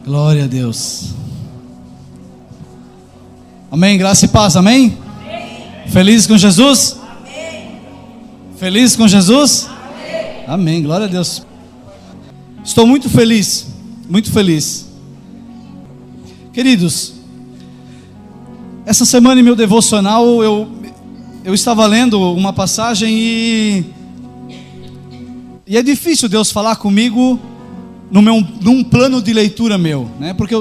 Glória a Deus. Amém, graça e paz, amém? Amém. Felizes com Jesus? Amém. Felizes com Jesus? Amém. Amém, glória a Deus. Estou muito feliz, muito feliz. Queridos, essa semana em meu devocional eu estava lendo uma passagem e é difícil Deus falar comigo num plano de leitura meu, né? Porque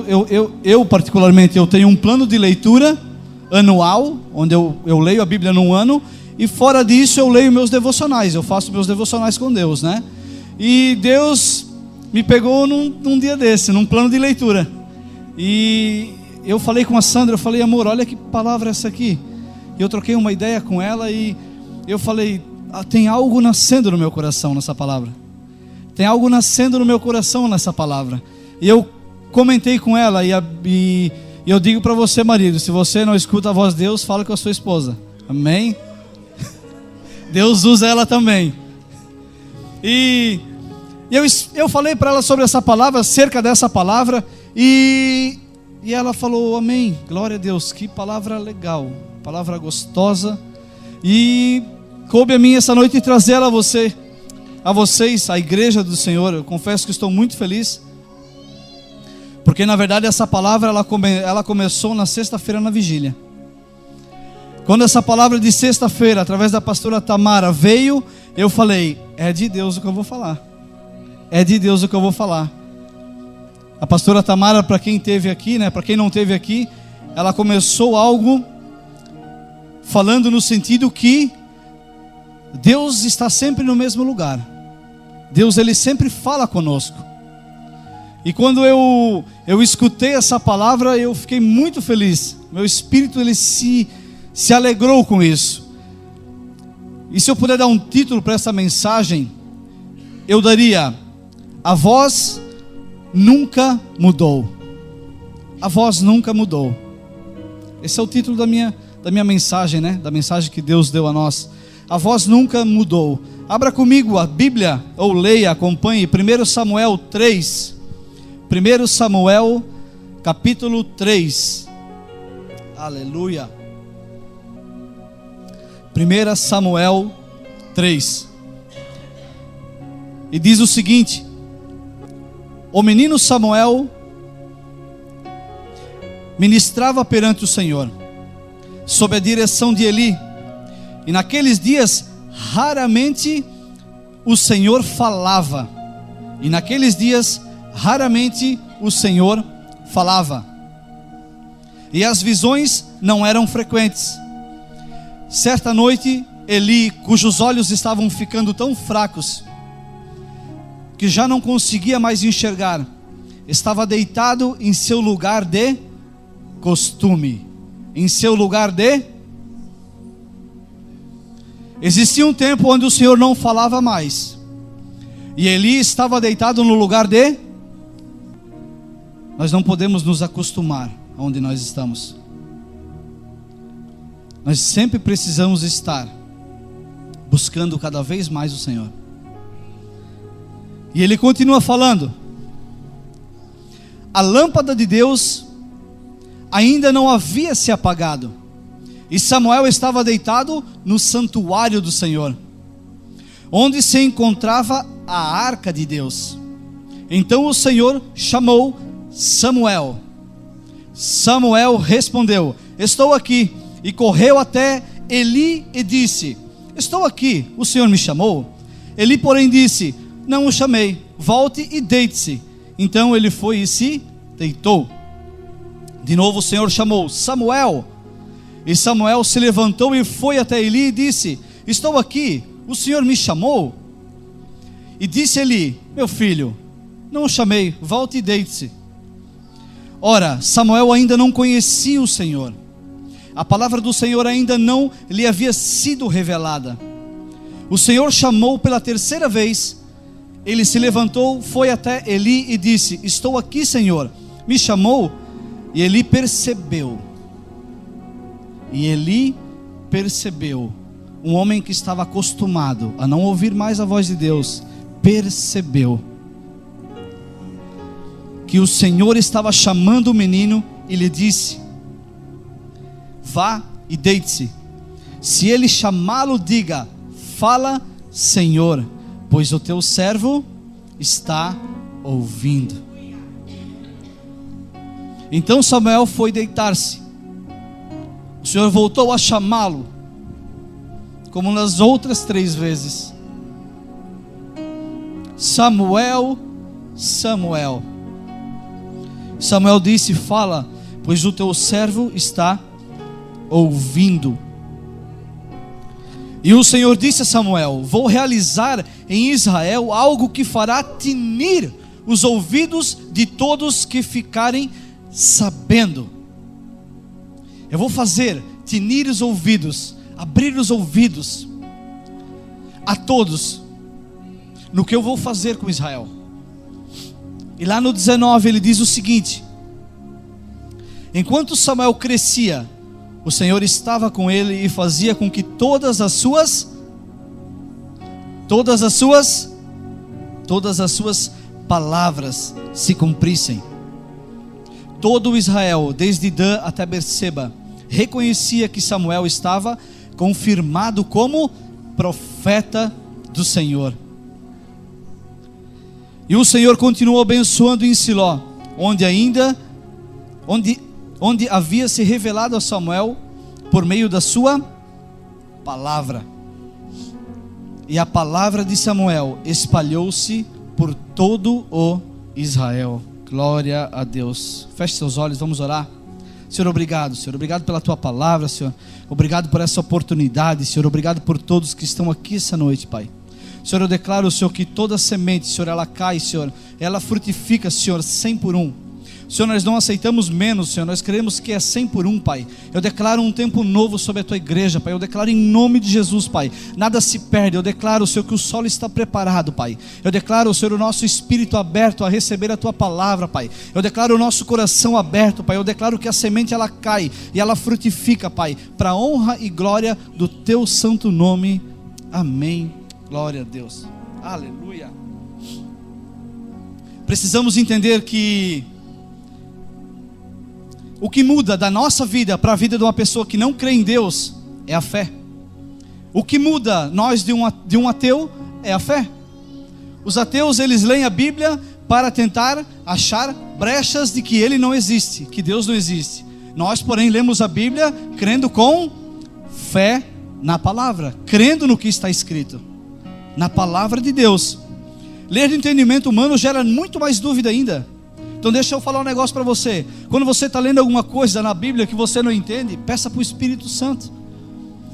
eu particularmente eu tenho um plano de leitura anual, onde eu leio a Bíblia num ano, e fora disso eu leio meus devocionais, eu faço meus devocionais com Deus, né? E Deus me pegou num dia desse, num plano de leitura, e eu falei com a Sandra, eu falei: amor, olha que palavra é essa aqui. E eu troquei uma ideia com ela e eu falei: tem algo nascendo no meu coração nessa palavra. Tem algo nascendo no meu coração nessa palavra. E eu comentei com ela e eu digo para você, marido, se você não escuta a voz de Deus, fala com a sua esposa. Amém? Deus usa ela também. E eu falei para ela sobre essa palavra, acerca dessa palavra, e ela falou: amém, glória a Deus, que palavra legal, palavra gostosa. E coube a mim essa noite trazer ela a vocês, a igreja do Senhor. Eu confesso que estou muito feliz, porque na verdade essa palavra ela começou na sexta-feira na vigília. Quando essa palavra de sexta-feira, através da pastora Tamara, veio, eu falei: é de Deus o que eu vou falar. É de Deus o que eu vou falar. A pastora Tamara, para quem esteve aqui, né, para quem não esteve aqui, ela começou algo falando no sentido que Deus está sempre no mesmo lugar. Deus, Ele sempre fala conosco. E quando eu escutei essa palavra, eu fiquei muito feliz. Meu espírito, ele se alegrou com isso. E se eu puder dar um título para essa mensagem, eu daria: a voz nunca mudou. A voz nunca mudou. Esse é o título da minha mensagem, né? Da mensagem que Deus deu a nós. A voz nunca mudou. Abra comigo a Bíblia, ou leia, acompanhe 1 Samuel 3. 1 Samuel capítulo 3. Aleluia. 1 Samuel 3. E diz o seguinte: o menino Samuel ministrava perante o Senhor, sob a direção de Eli. E naqueles dias, raramente o Senhor falava. E naqueles dias, raramente o Senhor falava. E as visões não eram frequentes. Certa noite, Eli, cujos olhos estavam ficando tão fracos que já não conseguia mais enxergar, estava deitado em seu lugar de costume. Em seu lugar de... Existia um tempo onde o Senhor não falava mais, e Eli estava deitado no lugar de... Nós não podemos nos acostumar aonde nós estamos. Nós sempre precisamos estar buscando cada vez mais o Senhor. E ele continua falando: a lâmpada de Deus ainda não havia se apagado, e Samuel estava deitado no santuário do Senhor, onde se encontrava a arca de Deus. Então o Senhor chamou Samuel. Samuel respondeu: estou aqui. E correu até Eli e disse: estou aqui, o Senhor me chamou? Eli, porém, disse: não o chamei, volte e deite-se. Então ele foi e se deitou. De novo o Senhor chamou: Samuel. E Samuel se levantou e foi até Eli e disse: estou aqui, o Senhor me chamou? E disse Eli: meu filho, não o chamei, volte e deite-se. Ora, Samuel ainda não conhecia o Senhor. A palavra do Senhor ainda não lhe havia sido revelada. O Senhor chamou pela terceira vez. Ele se levantou, foi até Eli e disse: estou aqui, Senhor, me chamou? E Eli percebeu. Um homem que estava acostumado a não ouvir mais a voz de Deus, percebeu que o Senhor estava chamando o menino e lhe disse: vá e deite-se. Se ele chamá-lo, diga: fala, Senhor, pois o teu servo está ouvindo. Então Samuel foi deitar-se. O Senhor voltou a chamá-lo, como nas outras 3 vezes: Samuel, Samuel. Samuel disse: fala, pois o teu servo está ouvindo. E o Senhor disse a Samuel: vou realizar em Israel algo que fará tinir os ouvidos de todos que ficarem sabendo. Eu vou fazer tinir os ouvidos, abrir os ouvidos a todos no que eu vou fazer com Israel. E lá no 19 ele diz o seguinte: enquanto Samuel crescia, o Senhor estava com ele e fazia com que todas as suas palavras se cumprissem. Todo Israel, desde Dan até Berseba, reconhecia que Samuel estava confirmado como profeta do Senhor. E o Senhor continuou abençoando em Siló, onde havia se revelado a Samuel por meio da sua palavra. E a palavra de Samuel espalhou-se por todo o Israel. Glória a Deus. Feche seus olhos, vamos orar. Senhor, obrigado, Senhor. Obrigado pela tua palavra, Senhor. Obrigado por essa oportunidade, Senhor. Obrigado por todos que estão aqui essa noite, Pai. Senhor, eu declaro, Senhor, que toda semente, Senhor, ela cai, Senhor, ela frutifica, Senhor, 100 por 1. Senhor, nós não aceitamos menos, Senhor, nós queremos que é 100 por 1, Pai. Eu declaro um tempo novo sobre a Tua igreja, Pai. Eu declaro em nome de Jesus, Pai, nada se perde. Eu declaro, Senhor, que o solo está preparado, Pai. Eu declaro, Senhor, o nosso espírito aberto a receber a Tua palavra, Pai. Eu declaro o nosso coração aberto, Pai. Eu declaro que a semente, ela cai e ela frutifica, Pai, para a honra e glória do Teu santo nome. Amém. Glória a Deus. Aleluia. Precisamos entender que o que muda da nossa vida para a vida de uma pessoa que não crê em Deus é a fé. O que muda nós de um ateu é a fé. Os ateus, eles leem a Bíblia para tentar achar brechas de que Ele não existe, que Deus não existe. Nós, porém, lemos a Bíblia crendo com fé na palavra, crendo no que está escrito, na palavra de Deus. Ler de entendimento humano gera muito mais dúvida ainda. Então deixa eu falar um negócio para você. Quando você está lendo alguma coisa na Bíblia que você não entende, peça para o Espírito Santo.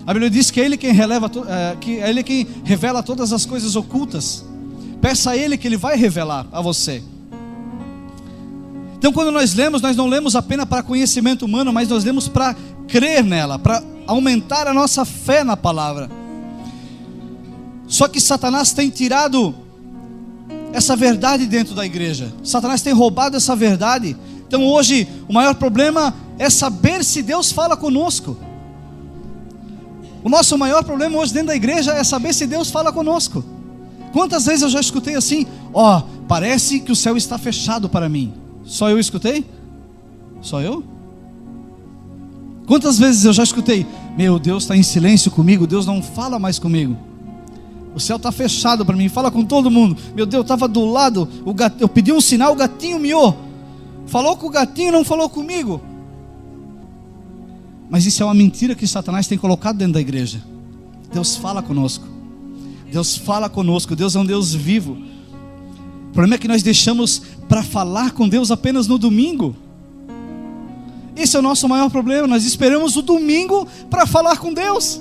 A Bíblia diz que é Ele quem revela todas as coisas ocultas. Peça a Ele que Ele vai revelar a você. Então quando nós lemos, nós não lemos apenas para conhecimento humano, mas nós lemos para crer nela, para aumentar a nossa fé na palavra. Só que Satanás tem tirado essa verdade dentro da igreja. Satanás tem roubado essa verdade. Então hoje o maior problema é saber se Deus fala conosco. O nosso maior problema hoje dentro da igreja é saber se Deus fala conosco. Quantas vezes eu já escutei assim: ó, parece que o céu está fechado para mim. Só eu escutei? Só eu? Quantas vezes eu já escutei: meu Deus está em silêncio comigo, Deus não fala mais comigo. O céu está fechado para mim, fala com todo mundo. Meu Deus, estava do lado, eu pedi um sinal, o gatinho miou. Falou com o gatinho, não falou comigo. Mas isso é uma mentira que Satanás tem colocado dentro da igreja. Deus fala conosco. Deus fala conosco, Deus é um Deus vivo. O problema é que nós deixamos para falar com Deus apenas no domingo. Esse é o nosso maior problema. Nós esperamos o domingo para falar com Deus.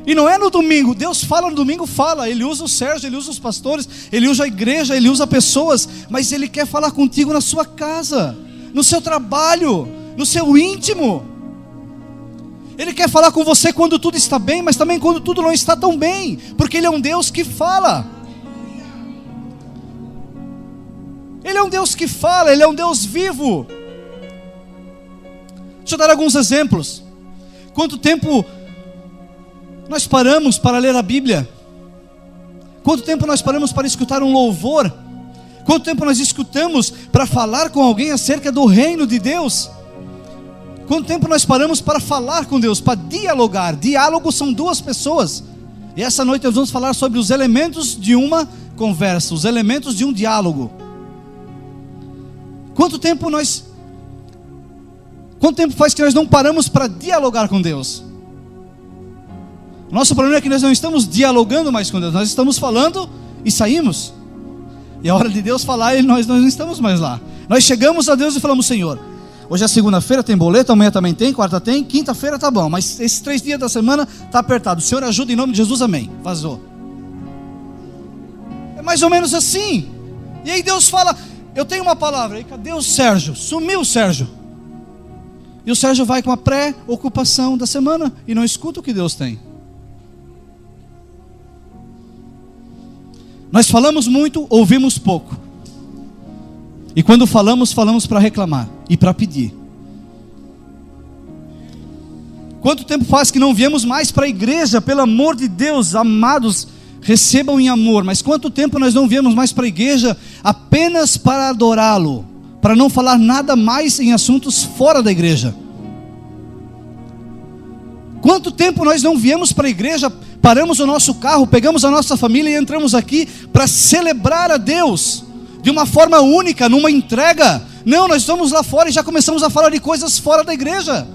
E não é no domingo. Deus fala no domingo, fala. Ele usa o Sérgio, Ele usa os pastores, Ele usa a igreja, Ele usa pessoas. Mas Ele quer falar contigo na sua casa, no seu trabalho, no seu íntimo. Ele quer falar com você quando tudo está bem, mas também quando tudo não está tão bem. Porque Ele é um Deus que fala. Ele é um Deus que fala, Ele é um Deus vivo. Deixa eu dar alguns exemplos. Quanto tempo nós paramos para ler a Bíblia? Quanto tempo nós paramos para escutar um louvor? Quanto tempo nós escutamos para falar com alguém acerca do reino de Deus? Quanto tempo nós paramos para falar com Deus, para dialogar? Diálogo são duas pessoas. E essa noite nós vamos falar sobre os elementos de uma conversa, os elementos de um diálogo. Quanto tempo faz que nós não paramos para dialogar com Deus? Nosso problema é que nós não estamos dialogando mais com Deus, nós estamos falando e saímos. E a hora de Deus falar, nós não estamos mais lá. Nós chegamos a Deus e falamos: Senhor, hoje é segunda-feira, tem boleto, amanhã também tem, quarta tem, quinta-feira tá bom, mas esses 3 dias da semana tá apertado. O Senhor ajuda em nome de Jesus, amém. Vazou. É mais ou menos assim. E aí Deus fala: eu tenho uma palavra. E cadê o Sérgio? Sumiu o Sérgio. E o Sérgio vai com a pré-ocupação da semana e não escuta o que Deus tem. Nós falamos muito, ouvimos pouco. E quando falamos para reclamar e para pedir. Quanto tempo faz que não viemos mais para a igreja? Pelo amor de Deus, amados, recebam em amor. Mas quanto tempo nós não viemos mais para a igreja apenas para adorá-lo, para não falar nada mais em assuntos fora da igreja? Quanto tempo nós não viemos para a igreja, paramos o nosso carro, pegamos a nossa família e entramos aqui para celebrar a Deus de uma forma única, numa entrega? Não, nós estamos lá fora e já começamos a falar de coisas fora da igreja.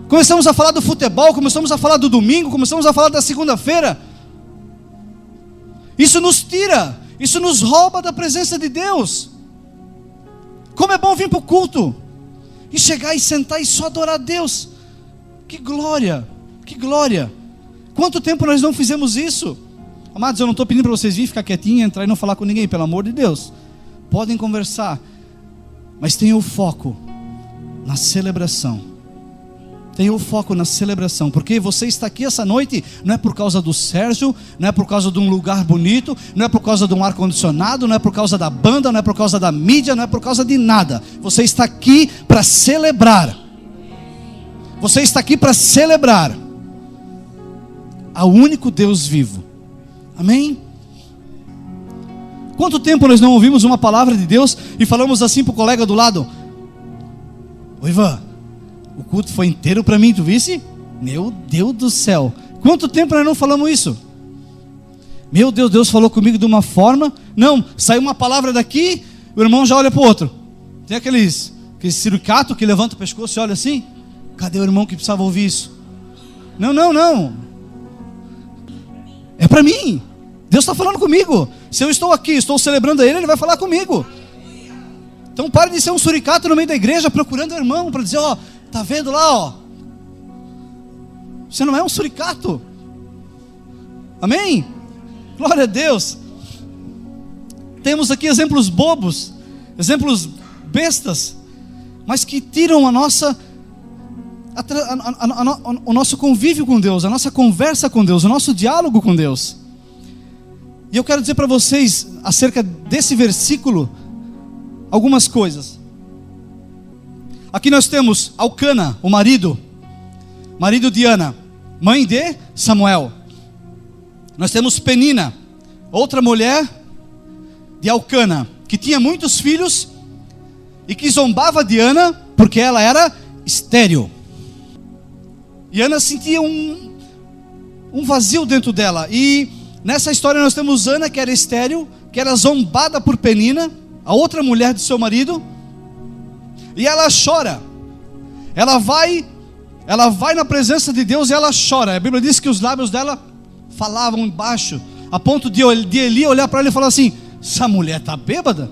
Começamos a falar do futebol, começamos a falar do domingo, começamos a falar da segunda-feira. Isso nos tira, isso nos rouba da presença de Deus. Como é bom vir para o culto e chegar e sentar e só adorar a Deus. Que glória, que glória. Quanto tempo nós não fizemos isso? Amados, eu não estou pedindo para vocês virem ficar quietinhos, entrar e não falar com ninguém, pelo amor de Deus. Podem conversar, mas tenham o foco na celebração. Tenha o foco na celebração, porque você está aqui essa noite não é por causa do Sérgio, não é por causa de um lugar bonito, não é por causa de um ar-condicionado, não é por causa da banda, não é por causa da mídia, não é por causa de nada. Você está aqui para celebrar. Você está aqui para celebrar ao único Deus vivo. Amém? Quanto tempo nós não ouvimos uma palavra de Deus e falamos assim para o colega do lado: ô Ivan, o culto foi inteiro para mim, tu visse? Meu Deus do céu. Quanto tempo nós não falamos isso? Meu Deus, Deus falou comigo de uma forma. Não, saiu uma palavra daqui, o irmão já olha para o outro. Tem aqueles suricato que levanta o pescoço e olha assim. Cadê o irmão que precisava ouvir isso? Não. É para mim. Deus está falando comigo. Se eu estou aqui, estou celebrando a Ele, Ele vai falar comigo. Então pare de ser um suricato no meio da igreja procurando o irmão para dizer: ó, tá vendo lá, ó? Você não é um suricato. Amém? Glória a Deus. Temos aqui exemplos bobos, exemplos bestas, mas que tiram o nosso convívio com Deus, a nossa conversa com Deus, o nosso diálogo com Deus. E eu quero dizer para vocês, acerca desse versículo, algumas coisas. Aqui nós temos Alcana, o marido de Ana, mãe de Samuel. Nós temos Penina, outra mulher de Alcana, que tinha muitos filhos e que zombava de Ana porque ela era estéril. E Ana sentia um vazio dentro dela. E nessa história nós temos Ana, que era estéril, que era zombada por Penina, a outra mulher de seu marido. E ela chora. Ela vai na presença de Deus e ela chora. A Bíblia diz que os lábios dela falavam embaixo, a ponto de Eli olhar para ela e falar assim: essa mulher está bêbada?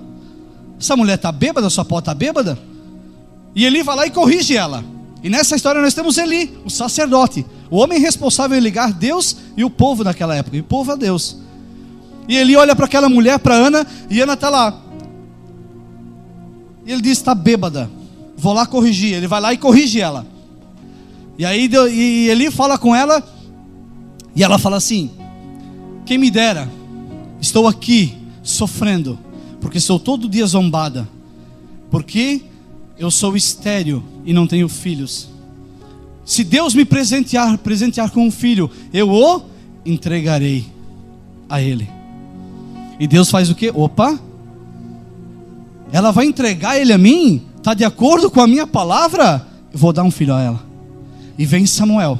Essa mulher está bêbada? Sua pó está bêbada? E Eli vai lá e corrige ela. E nessa história nós temos Eli, o sacerdote, o homem responsável em ligar Deus e o povo naquela época, e o povo a Deus. E Eli olha para aquela mulher, para Ana, e Ana está lá. E ele diz: está bêbada, vou lá corrigir. Ele vai lá e corrige ela. E aí Eli fala com ela, e ela fala assim: quem me dera, estou aqui sofrendo, porque sou todo dia zombada, porque eu sou estéril e não tenho filhos. Se Deus me presentear com um filho, eu o entregarei a Ele. E Deus faz o quê? Opa! Ela vai entregar ele a mim? Está de acordo com a minha palavra? Eu vou dar um filho a ela. E vem Samuel.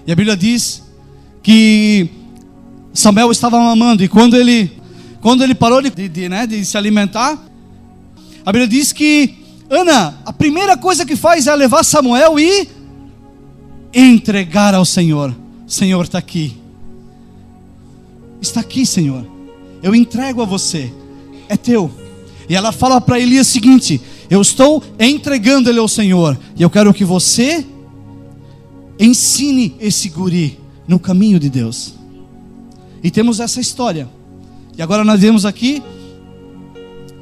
E a Bíblia diz que Samuel estava mamando. E quando ele parou de se alimentar, a Bíblia diz que Ana, a primeira coisa que faz é levar Samuel e entregar ao Senhor. Senhor, está aqui. Está aqui, Senhor. Eu entrego a você. É teu. E ela fala para Elias o seguinte: eu estou entregando ele ao Senhor. E eu quero que você ensine esse guri no caminho de Deus. E temos essa história. E agora nós viemos aqui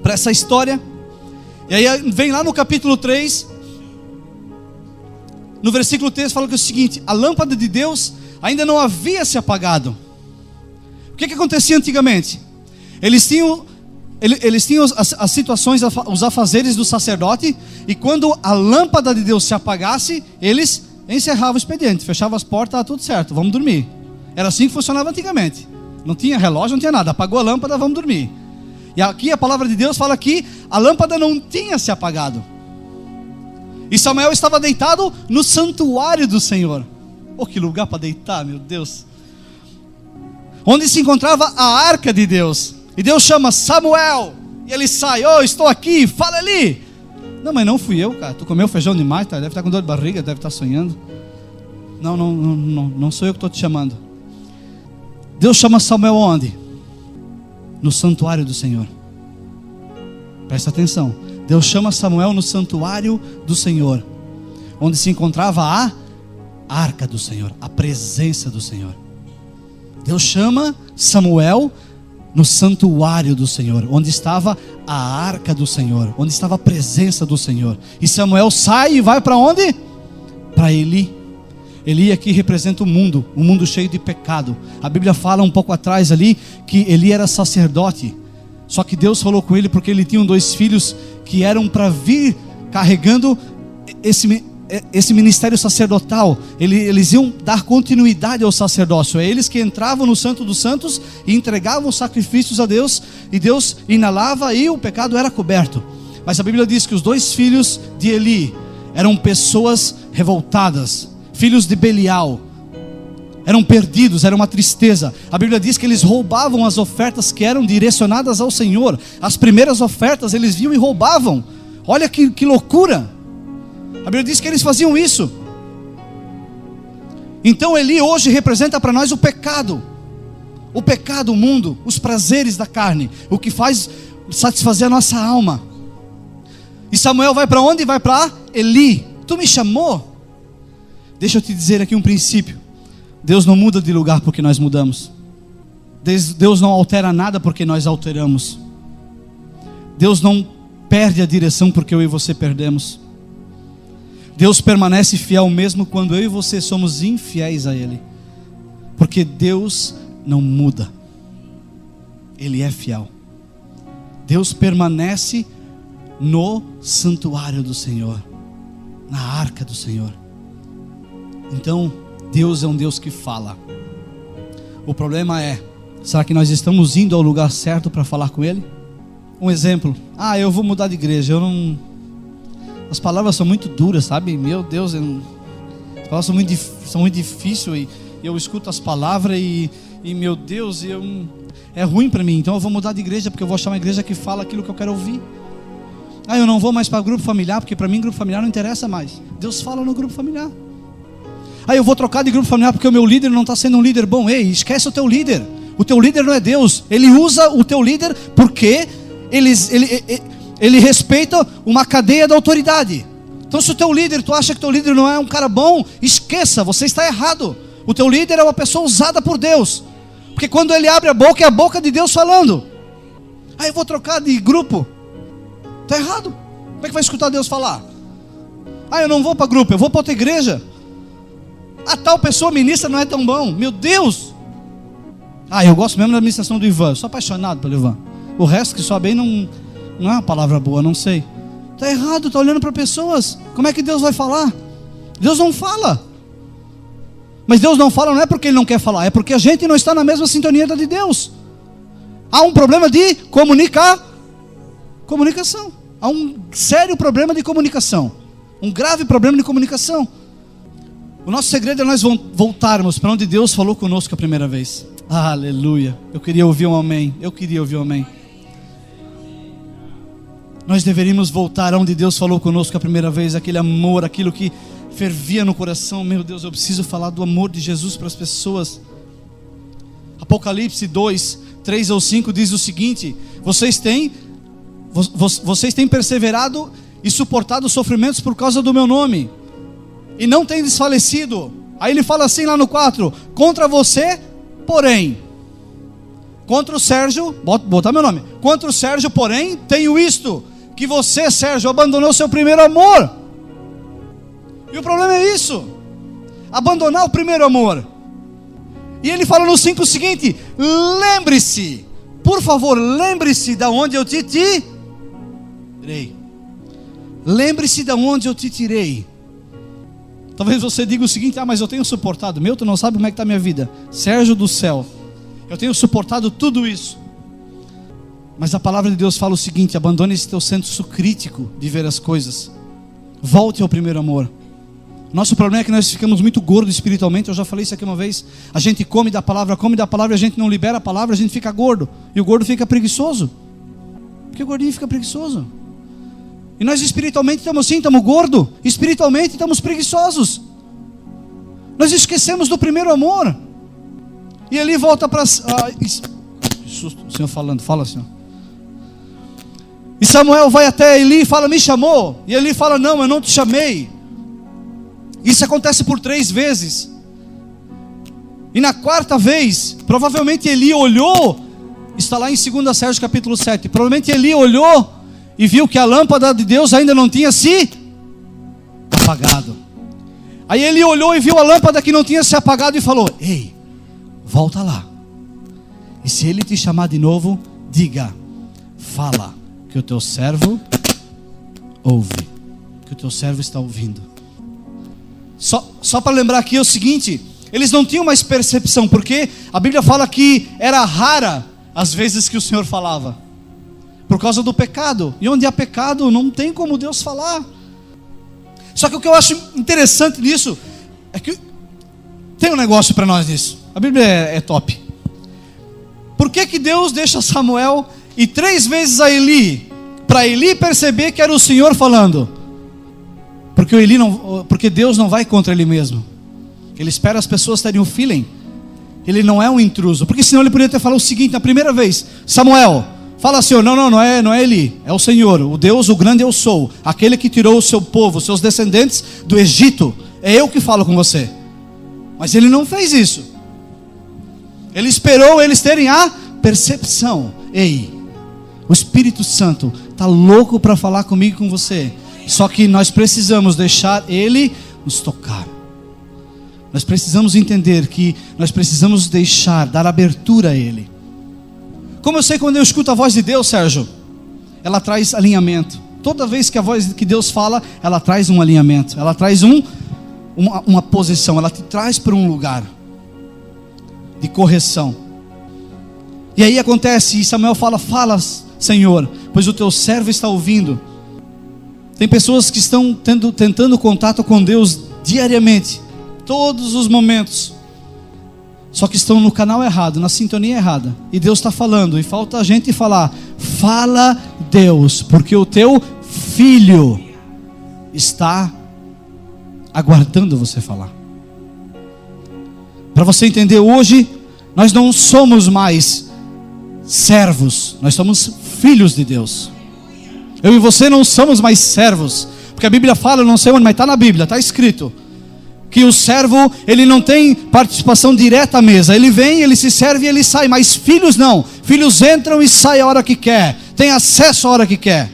para essa história. E aí vem lá no capítulo 3, no versículo 3, fala que é o seguinte: a lâmpada de Deus ainda não havia se apagado. O que acontecia antigamente? Eles tinham as situações, os afazeres do sacerdote, e quando a lâmpada de Deus se apagasse, eles encerravam o expediente, fechavam as portas, estava tudo certo, vamos dormir. Era assim que funcionava antigamente. Não tinha relógio, não tinha nada, apagou a lâmpada, vamos dormir. E aqui a palavra de Deus fala que a lâmpada não tinha se apagado. E Samuel estava deitado no santuário do Senhor. Oh, que lugar para deitar, meu Deus. Onde se encontrava a arca de Deus. E Deus chama Samuel. E ele sai: oh, estou aqui, fala ali. Não, mas não fui eu, cara. Tu comeu feijão demais, tá? Deve estar com dor de barriga, deve estar sonhando. Não sou eu que estou te chamando. Deus chama Samuel onde? No santuário do Senhor. Presta atenção. Deus chama Samuel no santuário do Senhor, onde se encontrava a arca do Senhor, a presença do Senhor. Deus chama Samuel no santuário do Senhor, onde estava a arca do Senhor, onde estava a presença do Senhor. E Samuel sai e vai para onde? Para Eli. Eli aqui representa o mundo cheio de pecado. A Bíblia fala um pouco atrás ali que Eli era sacerdote. Só que Deus falou com ele porque ele tinha 2 filhos que eram para vir carregando esse ministério sacerdotal. Eles iam dar continuidade ao sacerdócio. É eles que entravam no Santo dos Santos e entregavam os sacrifícios a Deus. E Deus inalava e o pecado era coberto. Mas a Bíblia diz que os 2 filhos de Eli eram pessoas revoltadas, filhos de Belial. Eram perdidos, era uma tristeza. A Bíblia diz que eles roubavam as ofertas que eram direcionadas ao Senhor. As primeiras ofertas eles vinham e roubavam. Olha que loucura. A Bíblia diz que eles faziam isso. Então Eli hoje representa para nós o pecado. O pecado, o mundo, os prazeres da carne, o que faz satisfazer a nossa alma. E Samuel vai para onde? Vai para Eli. Tu me chamou? Deixa eu te dizer aqui um princípio. Deus não muda de lugar porque nós mudamos. Deus não altera nada porque nós alteramos. Deus não perde a direção porque eu e você perdemos. Deus permanece fiel mesmo quando eu e você somos infiéis a Ele. Porque Deus não muda. Ele é fiel. Deus permanece no santuário do Senhor, na arca do Senhor. Então, Deus é um Deus que fala. O problema é, será que nós estamos indo ao lugar certo para falar com Ele? Um exemplo: eu vou mudar de igreja. As palavras são muito duras, sabe? Meu Deus, as palavras são muito difíceis. E eu escuto as palavras e meu Deus, é ruim para mim. Então eu vou mudar de igreja porque eu vou achar uma igreja que fala aquilo que eu quero ouvir. Eu não vou mais para grupo familiar porque para mim grupo familiar não interessa mais. Deus fala no grupo familiar. Eu vou trocar de grupo familiar porque o meu líder não está sendo um líder bom. Ei, esquece o teu líder. O teu líder não é Deus. Ele usa o teu líder porque ele respeita uma cadeia da autoridade. Então se o teu líder, tu acha que o teu líder não é um cara bom, esqueça, você está errado. O teu líder é uma pessoa usada por Deus. Porque quando ele abre a boca, é a boca de Deus falando. Eu vou trocar de grupo. Está errado. Como é que vai escutar Deus falar? Eu não vou para grupo, eu vou para outra igreja. A tal pessoa ministra não é tão bom. Meu Deus. Eu gosto mesmo da administração do Ivan. Eu sou apaixonado pelo Ivan. O resto que sobe aí não é uma palavra boa, não sei. Está errado, está olhando para pessoas. Como é que Deus vai falar? Deus não fala. Mas Deus não fala não é porque Ele não quer falar, é porque a gente não está na mesma sintonia da de Deus. Há um problema de comunicação. Há um sério problema de comunicação. Um grave problema de comunicação. O nosso segredo é nós voltarmos para onde Deus falou conosco a primeira vez. Aleluia. Eu queria ouvir um amém. Nós deveríamos voltar aonde Deus falou conosco a primeira vez. Aquele amor, aquilo que fervia no coração. Meu Deus, eu preciso falar do amor de Jesus para as pessoas. Apocalipse 2, 3 ou 5 diz o seguinte: vocês têm perseverado e suportado sofrimentos por causa do meu nome, e não têm desfalecido. Aí ele fala assim lá no 4: contra você, porém, contra o Sérgio, botar meu nome, contra o Sérgio, porém, tenho isto, que você, Sérgio, abandonou seu primeiro amor. E o problema é isso, abandonar o primeiro amor. E ele fala no 5 o seguinte: lembre-se, por favor, lembre-se da onde eu te tirei. Lembre-se da onde eu te tirei. Talvez você diga o seguinte: mas eu tenho suportado. Meu, tu não sabe como é que está a minha vida. Sérgio do céu, eu tenho suportado tudo isso. Mas a palavra de Deus fala o seguinte: abandone esse teu senso crítico de ver as coisas. Volte ao primeiro amor. Nosso problema é que nós ficamos muito gordos espiritualmente. Eu já falei isso aqui uma vez. A gente come da palavra e a gente não libera a palavra, a gente fica gordo. E o gordo fica preguiçoso. Porque o gordinho fica preguiçoso. E nós espiritualmente estamos assim, estamos gordos. Espiritualmente estamos preguiçosos. Nós esquecemos do primeiro amor. E ele volta para... susto, o Senhor falando, fala, Senhor. E Samuel vai até Eli e fala: me chamou? E Eli fala: não, eu não te chamei. Isso acontece por 3 vezes. E na 4ª vez, provavelmente Eli olhou, está lá em 2 Sérgio capítulo 7, provavelmente Eli olhou e viu que a lâmpada de Deus ainda não tinha se apagado. Aí ele olhou e viu a lâmpada que não tinha se apagado e falou: ei, volta lá. E se ele te chamar de novo, diga: fala, que o teu servo ouve. Que o teu servo está ouvindo. Só para lembrar aqui é o seguinte: eles não tinham mais percepção, porque a Bíblia fala que era rara as vezes que o Senhor falava, por causa do pecado. E onde há pecado, não tem como Deus falar. Só que o que eu acho interessante nisso é que tem um negócio para nós nisso. A Bíblia é top. Por que Deus deixa Samuel e 3 vezes a Eli, para Eli perceber que era o Senhor falando? Porque Deus não vai contra Ele mesmo. Ele espera as pessoas terem o feeling. Ele não é um intruso. Porque senão ele poderia ter falado o seguinte na primeira vez: Samuel, fala Senhor, não é Eli, é o Senhor, o Deus, o grande eu sou, aquele que tirou o seu povo, os seus descendentes do Egito. É eu que falo com você. Mas ele não fez isso. Ele esperou eles terem a percepção. Ei, o Espírito Santo está louco para falar comigo e com você. Só que nós precisamos deixar Ele nos tocar. Nós precisamos entender que nós precisamos dar abertura a Ele. Como eu sei quando eu escuto a voz de Deus, Sérgio? Ela traz alinhamento. Toda vez que a voz que Deus fala, ela traz um alinhamento. Ela traz uma posição. Ela te traz para um lugar de correção. E aí acontece, e Samuel fala: fala, Senhor, pois o teu servo está ouvindo. Tem pessoas que estão tentando contato com Deus diariamente, todos os momentos, só que estão no canal errado, na sintonia errada. E Deus está falando, e falta a gente falar: fala, Deus, porque o teu filho está aguardando você falar. Para você entender, hoje nós não somos mais servos, nós somos filhos de Deus. Eu e você não somos mais servos, porque a Bíblia fala, eu não sei onde, mas está na Bíblia, está escrito que o servo, ele não tem participação direta à mesa. Ele vem, ele se serve e ele sai. Mas filhos não, filhos entram e saem a hora que quer, tem acesso a hora que quer.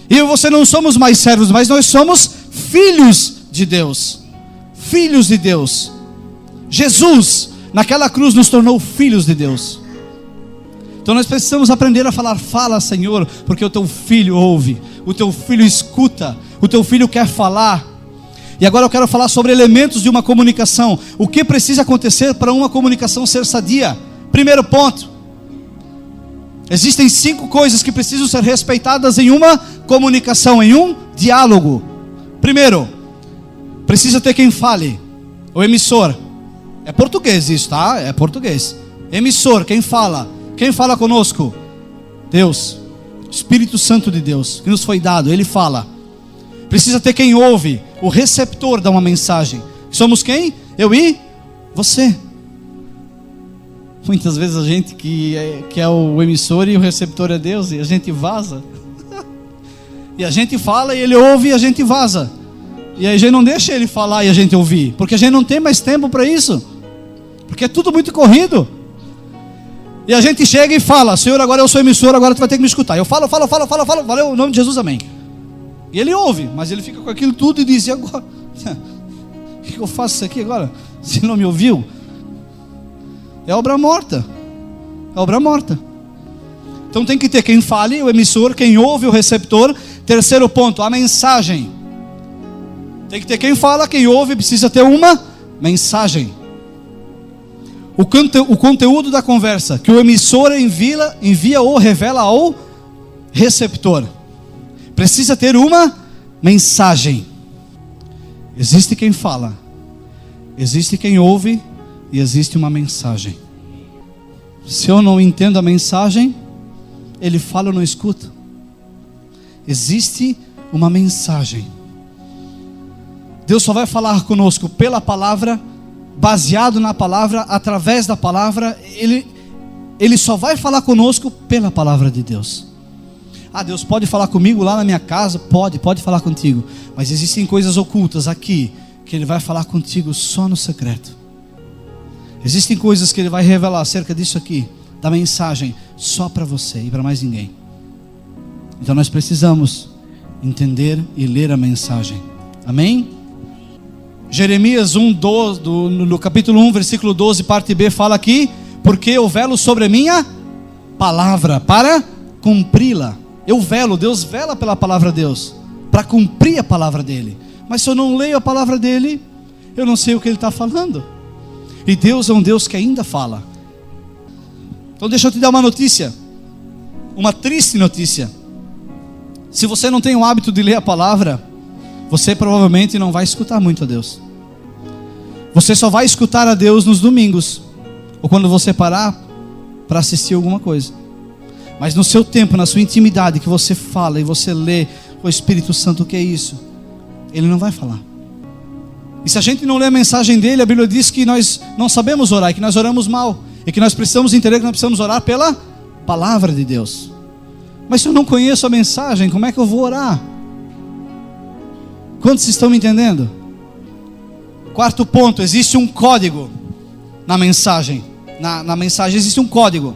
E eu e você não somos mais servos, mas nós somos filhos de Deus. Filhos de Deus. Jesus, naquela cruz, nos tornou filhos de Deus. Então nós precisamos aprender a falar: fala, Senhor, porque o teu filho ouve, o teu filho escuta, o teu filho quer falar. E agora eu quero falar sobre elementos de uma comunicação. O que precisa acontecer para uma comunicação ser sadia? Primeiro ponto: Existem 5 coisas que precisam ser respeitadas em uma comunicação, em um diálogo. Primeiro, precisa ter quem fale, o emissor. É português isso, tá? É português. Emissor, quem fala? Quem fala conosco? Deus, Espírito Santo de Deus, que nos foi dado, Ele fala. Precisa ter quem ouve, o receptor dá uma mensagem. Somos quem? Eu e você. Muitas vezes a gente que é o emissor e o receptor é Deus, e a gente vaza. E a gente fala e Ele ouve e a gente vaza. E a gente não deixa Ele falar e a gente ouvir, porque a gente não tem mais tempo para isso, porque é tudo muito corrido. E a gente chega e fala: Senhor, agora eu sou emissor, agora tu vai ter que me escutar. Eu falo, valeu, em nome de Jesus, amém. E Ele ouve, mas Ele fica com aquilo tudo e diz: e agora? O que eu faço isso aqui agora? Se não me ouviu? É obra morta. É obra morta. Então tem que ter quem fale, o emissor, quem ouve, o receptor. Terceiro ponto, a mensagem. Tem que ter quem fala, quem ouve, precisa ter uma mensagem. O conteúdo da conversa que o emissor envia ou revela ao receptor. Precisa ter uma mensagem. Existe quem fala, existe quem ouve e existe uma mensagem. Se eu não entendo a mensagem, ele fala, eu não escuto. Existe uma mensagem. Deus só vai falar conosco pela palavra, baseado na palavra, através da palavra. Ele só vai falar conosco pela palavra de Deus. Ah, Deus pode falar comigo lá na minha casa? Pode falar contigo. Mas existem coisas ocultas aqui, que Ele vai falar contigo só no secreto. Existem coisas que Ele vai revelar acerca disso aqui, da mensagem, só para você e para mais ninguém. Então nós precisamos entender e ler a mensagem. Amém? Jeremias 1:12, no capítulo 1, versículo 12, parte B, fala aqui: porque eu velo sobre a minha palavra, para cumpri-la. Eu velo, Deus vela pela palavra de Deus, para cumprir a palavra dEle. Mas se eu não leio a palavra dEle, eu não sei o que Ele está falando. E Deus é um Deus que ainda fala. Então deixa eu te dar uma notícia, uma triste notícia. Se você não tem o hábito de ler a palavra, você provavelmente não vai escutar muito a Deus. Você só vai escutar a Deus nos domingos, ou quando você parar para assistir alguma coisa. Mas no seu tempo, na sua intimidade, que você fala e você lê o Espírito Santo, o que é isso? Ele não vai falar. E se a gente não lê a mensagem dele, a Bíblia diz que nós não sabemos orar, que nós oramos mal, e que nós precisamos entender que nós precisamos orar pela palavra de Deus. Mas se eu não conheço a mensagem, como é que eu vou orar? Quantos estão me entendendo? Quarto ponto, existe um código na mensagem. Na mensagem existe um código.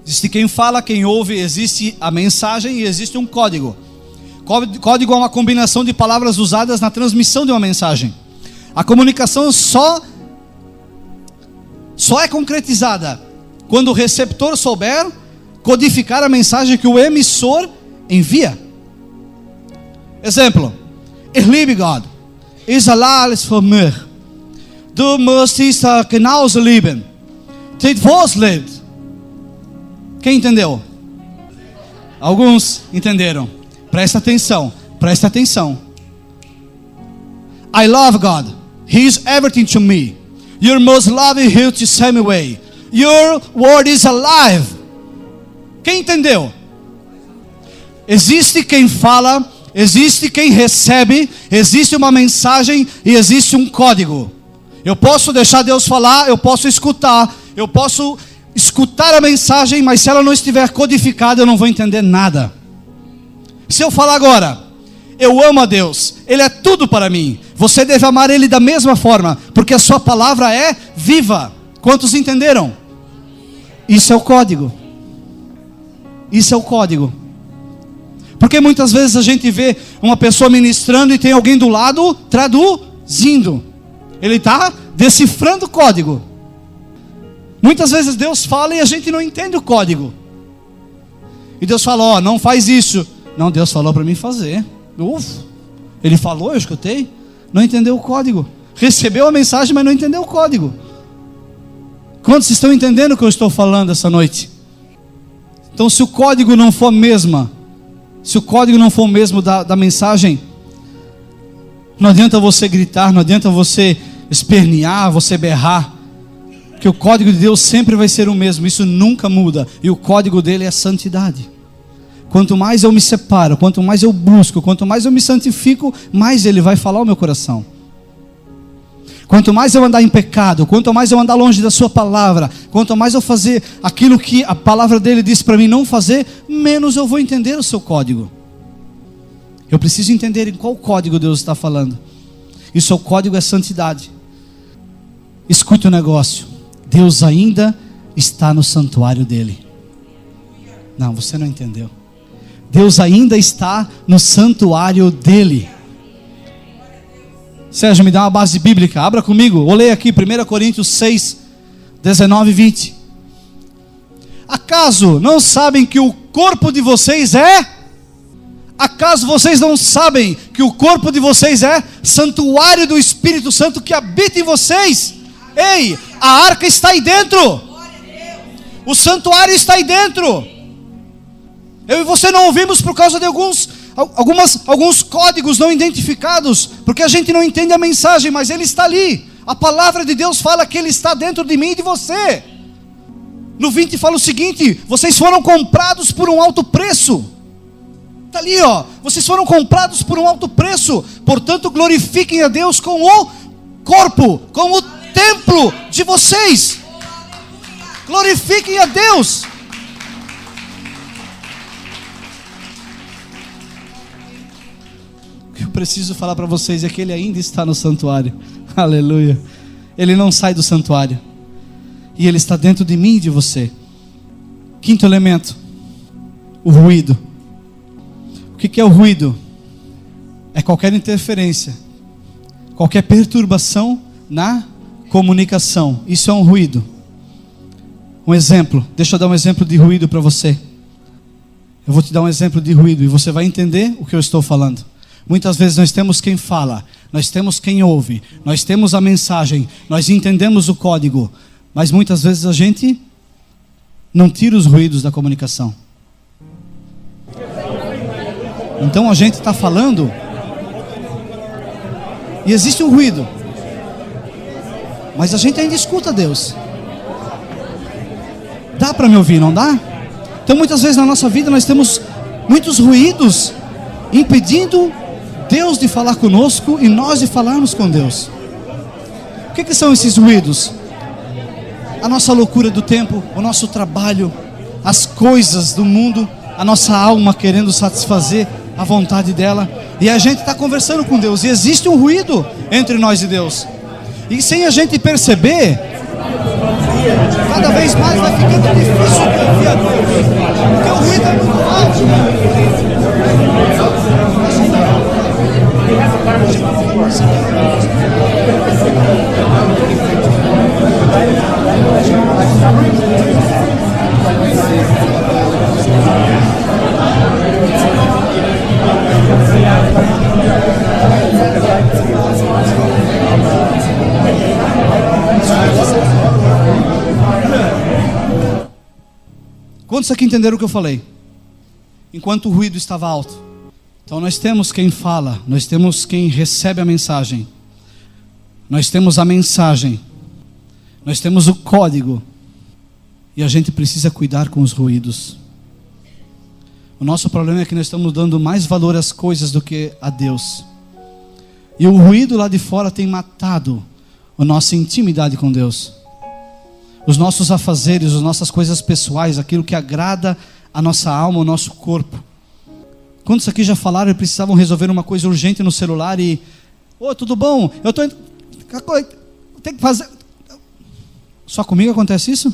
Existe quem fala, quem ouve, existe a mensagem e existe um código. Código é uma combinação de palavras usadas na transmissão de uma mensagem. A comunicação só é concretizada quando o receptor souber codificar a mensagem que o emissor envia. Exemplo: Ich liebe Gott, ist alles für mich. Du musst dies genauso lieben. Dit vos lebt. Quem entendeu? Alguns entenderam. Presta atenção, presta atenção. I love God. He is everything to me. You must love Him the same way. Your word is alive. Quem entendeu? Existe quem fala, existe quem recebe, existe uma mensagem e existe um código. Eu posso deixar Deus falar, eu posso escutar a mensagem, mas se ela não estiver codificada, eu não vou entender nada. Se eu falar agora, eu amo a Deus, Ele é tudo para mim, você deve amar Ele da mesma forma, porque a sua palavra é viva. Quantos entenderam? Isso é o código. Isso é o código. Porque muitas vezes a gente vê uma pessoa ministrando e tem alguém do lado traduzindo. Ele está decifrando o código. Muitas vezes Deus fala e a gente não entende o código. E Deus fala: não faz isso. Não, Deus falou para mim fazer. Ele falou, eu escutei. Não entendeu o código. Recebeu a mensagem, mas não entendeu o código. Quantos estão entendendo o que eu estou falando essa noite? Então, se o código não for o mesmo da mensagem, não adianta você gritar, não adianta você espernear, você berrar, que o código de Deus sempre vai ser o mesmo, isso nunca muda, e o código dele é a santidade. Quanto mais eu me separo, quanto mais eu busco, quanto mais eu me santifico, mais ele vai falar ao meu coração. Quanto mais eu andar em pecado, quanto mais eu andar longe da sua palavra, quanto mais eu fazer aquilo que a palavra dele diz para mim não fazer, menos eu vou entender o seu código. Eu preciso entender em qual código Deus está falando. E o seu código é santidade. Escute o negócio. Deus ainda está no santuário dele. Não, você não entendeu. Deus ainda está no santuário dele. Sérgio, me dá uma base bíblica. Abra comigo. Vou ler aqui 1 Coríntios 6, 19 e 20. Acaso não sabem que o corpo de vocês é? Acaso vocês não sabem que o corpo de vocês é santuário do Espírito Santo que habita em vocês? Ei, a arca está aí dentro. O santuário está aí dentro. Eu e você não ouvimos por causa de alguns códigos não identificados, porque a gente não entende a mensagem, mas ele está ali. A palavra de Deus fala que ele está dentro de mim e de você. No 20 fala o seguinte: vocês foram comprados por um alto preço. Está ali, ó. Vocês foram comprados por um alto preço. Portanto, glorifiquem a Deus com o corpo, com o templo de vocês. Glorifiquem a Deus. O que eu preciso falar para vocês é que ele ainda está no santuário. Aleluia. Ele não sai do santuário. E ele está dentro de mim e de você. Quinto elemento: o ruído. O que é o ruído? É qualquer interferência, qualquer perturbação na comunicação. Isso é um ruído. Um exemplo, deixa eu dar um exemplo de ruído para você. Eu vou te dar um exemplo de ruído e você vai entender o que eu estou falando. Muitas vezes nós temos quem fala, nós temos quem ouve, nós temos a mensagem, nós entendemos o código, mas muitas vezes a gente não tira os ruídos da comunicação. Então a gente está falando e existe um ruído, mas a gente ainda escuta Deus. Dá para me ouvir, não dá? Então muitas vezes na nossa vida nós temos muitos ruídos impedindo Deus de falar conosco e nós de falarmos com Deus. O que são esses ruídos? A nossa loucura do tempo, o nosso trabalho, as coisas do mundo, a nossa alma querendo satisfazer a vontade dela, e a gente está conversando com Deus, e existe um ruído entre nós e Deus, e sem a gente perceber, cada vez mais vai ficando difícil ouvir a Deus, porque o ruído é muito alto. Quantos aqui entenderam o que eu falei? Enquanto o ruído estava alto. Então nós temos quem fala, nós temos quem recebe a mensagem, nós temos a mensagem, nós temos o código, e a gente precisa cuidar com os ruídos. O nosso problema é que nós estamos dando mais valor às coisas do que a Deus, e o ruído lá de fora tem matado a nossa intimidade com Deus, os nossos afazeres, as nossas coisas pessoais, aquilo que agrada a nossa alma, o nosso corpo. Quantos aqui já falaram e precisavam resolver uma coisa urgente no celular e... tudo bom? Eu estou... Tem que fazer... Só comigo acontece isso?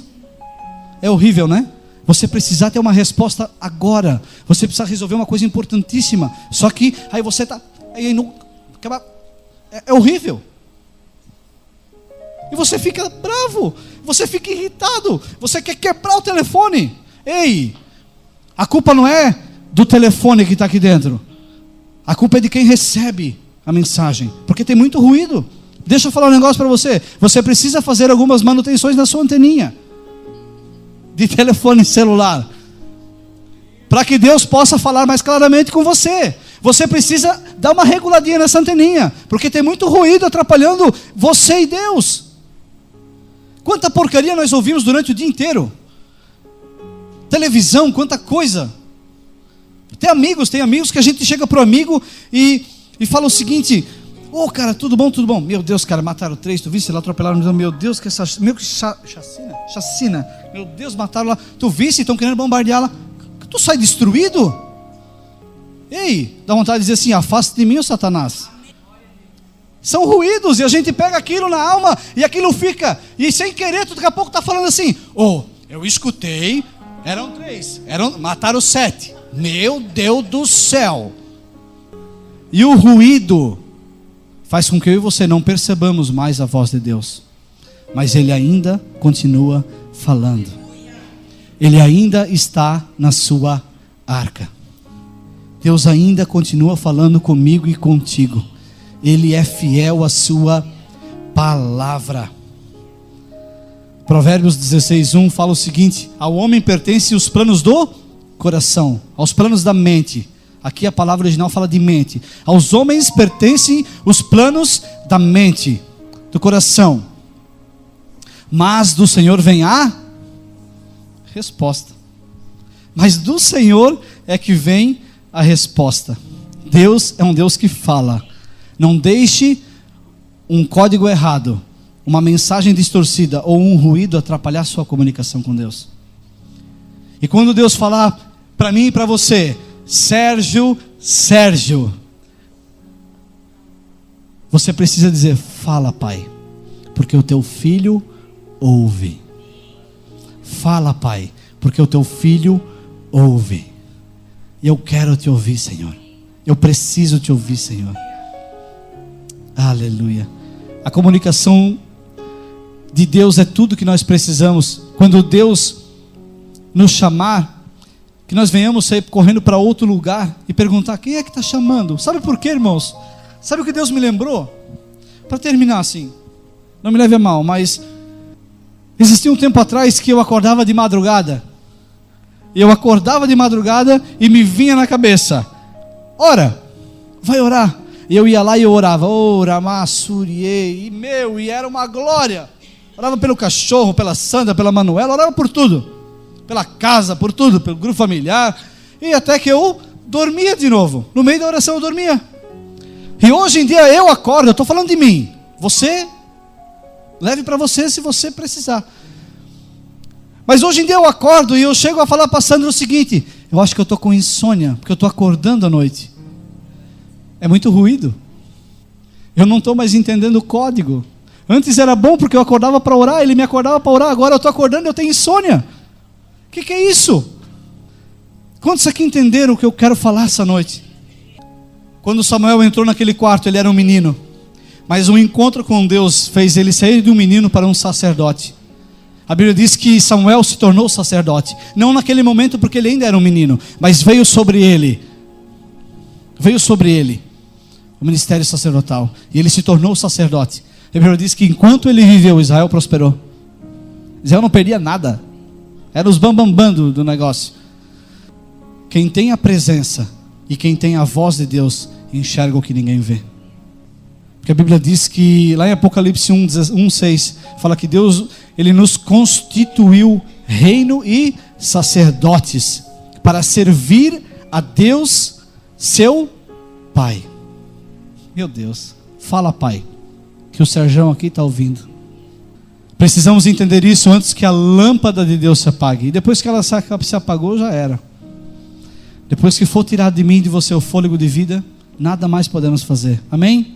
É horrível, né? Você precisa ter uma resposta agora. Você precisa resolver uma coisa importantíssima. Só que aí você está... É horrível. E você fica bravo. Você fica irritado. Você quer quebrar o telefone. Ei, a culpa não é do telefone que está aqui dentro. A culpa é de quem recebe a mensagem, porque tem muito ruído. Deixa eu falar um negócio para você. Você precisa fazer algumas manutenções na sua anteninha de telefone celular. para que Deus possa falar mais claramente com você. Você precisa dar uma reguladinha nessa anteninha, porque tem muito ruído atrapalhando você e Deus. Quanta porcaria nós ouvimos durante o dia inteiro. Televisão, quanta coisa. Tem amigos que a gente chega pro amigo e fala o seguinte: ô cara, tudo bom, tudo bom? Meu Deus, cara, mataram 3, tu viste lá, atropelaram, meu Deus, que chacina, meu Deus, mataram lá, tu viste, estão querendo bombardear lá, tu sai destruído? Ei, dá vontade de dizer assim: afaste de mim, ô Satanás. São ruídos, e a gente pega aquilo na alma, e aquilo fica, e sem querer, tu daqui a pouco está falando assim: eu escutei, eram 3, mataram 7, meu Deus do céu. E o ruído faz com que eu e você não percebamos mais a voz de Deus, mas Ele ainda continua falando, Ele ainda está na sua arca. Deus ainda continua falando comigo e contigo. Ele é fiel à sua palavra. Provérbios 16:1 fala o seguinte: ao homem pertencem os planos do coração, aos planos da mente. Aqui a palavra original fala de mente. Aos homens pertencem os planos da mente, do coração, mas do Senhor vem a resposta. Mas do Senhor é que vem a resposta. Deus é um Deus que fala. Não deixe um código errado, uma mensagem distorcida ou um ruído atrapalhar sua comunicação com Deus. E quando Deus falar para mim e para você: Sérgio, você precisa dizer: fala, Pai, porque o teu filho ouve. Fala, Pai, porque o teu filho ouve. E eu quero te ouvir, Senhor. Eu preciso te ouvir, Senhor. Aleluia. A comunicação de Deus é tudo que nós precisamos. Quando Deus nos chamar, que nós venhamos sair correndo para outro lugar e perguntar: quem é que está chamando? Sabe por quê, irmãos? Sabe o que Deus me lembrou? Para terminar assim, não me leve a mal, mas existia um tempo atrás que eu acordava de madrugada. Eu acordava de madrugada e me vinha na cabeça: ora, vai orar. E eu ia lá e eu orava: ora, massuriei, e era uma glória. Orava pelo cachorro, pela Sandra, pela Manuela, orava por tudo, pela casa, por tudo, pelo grupo familiar, e até que eu dormia de novo. No meio da oração eu dormia. E hoje em dia eu acordo, eu estou falando de mim, você, leve para você se você precisar. Mas hoje em dia eu acordo e eu chego a falar para a Sandra o seguinte: eu acho que eu estou com insônia, porque eu estou acordando à noite. É muito ruído. Eu não estou mais entendendo o código. Antes era bom porque eu acordava para orar, ele me acordava para orar. Agora eu estou acordando e eu tenho insônia. O que é isso? Quantos aqui entenderam o que eu quero falar essa noite? Quando Samuel entrou naquele quarto, ele era um menino. Mas um encontro com Deus fez ele sair de um menino para um sacerdote. A Bíblia diz que Samuel se tornou sacerdote. Não naquele momento porque ele ainda era um menino, mas veio sobre ele o ministério sacerdotal. E ele se tornou sacerdote. A Bíblia diz que enquanto ele viveu, Israel prosperou. Israel não perdia nada. Era os bambambam do negócio. Quem tem a presença e quem tem a voz de Deus enxerga o que ninguém vê. Porque a Bíblia diz que lá em Apocalipse 1:6 fala que Deus, Ele nos constituiu reino e sacerdotes para servir a Deus, seu Pai. Meu Deus, fala, Pai, que o Serjão aqui está ouvindo. Precisamos entender isso antes que a lâmpada de Deus se apague. E depois que ela se apagou, já era. Depois que for tirado de mim e de você o fôlego de vida, nada mais podemos fazer. Amém?